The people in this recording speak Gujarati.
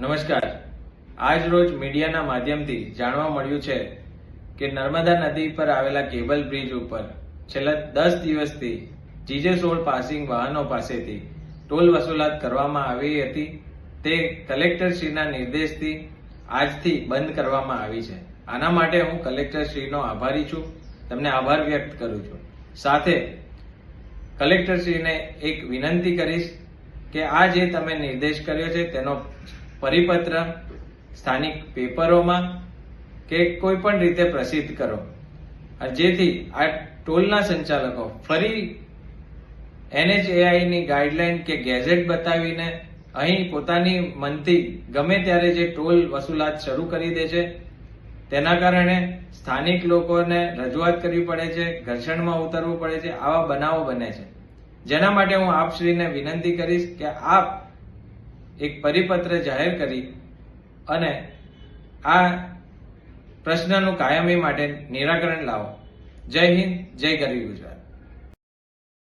નમસ્કાર. આજ રોજ મીડિયાના માધ્યમથી જાણવા મળ્યું છે કે નર્મદા નદી પર આવેલા કેબલ બ્રિજ ઉપર છેલ્લા 10 દિવસથી GJ16 પાસિંગ વાહનો પાસેથી ટોલ વસૂલાત કરવામાં આવી હતી. તે કલેક્ટરશ્રીના નિર્દેશથી આજથી બંધ કરવામાં આવી છે. આના માટે હું કલેક્ટરશ્રીનો આભારી છું, તમને આભાર વ્યક્ત કરું છું. સાથે કલેક્ટરશ્રીને એક વિનંતી કરીશ કે આ જે તમે નિર્દેશ કર્યો છે તેનો પરિપત્ર સ્થાનિક પેપરોમાં કે કોઈ પણ રીતે પ્રસિદ્ધ કરો, જેથી આ ટોલના સંચાલકો ફરી NHAI ની ગાઈડલાઈન કે ગેઝેટ બતાવીને અહીં પોતાની મનથી ગમે ત્યારે જે ટોલ વસૂલાત શરૂ કરી દે છે, તેના કારણે સ્થાનિક લોકોને રજૂઆત કરવી પડે છે, ઘર્ષણમાં ઉતરવું પડે છે. આવા બનાવો બને છે, જેના માટે હું આપશ્રીને વિનંતી કરીશ કે આપ એક પરિપત્ર જાહેર કરી અને આ પ્રશ્નનું કાયમી માટે નિરાકરણ લાવો. જય હિન્દ, જય ગરવી ગુજરાત.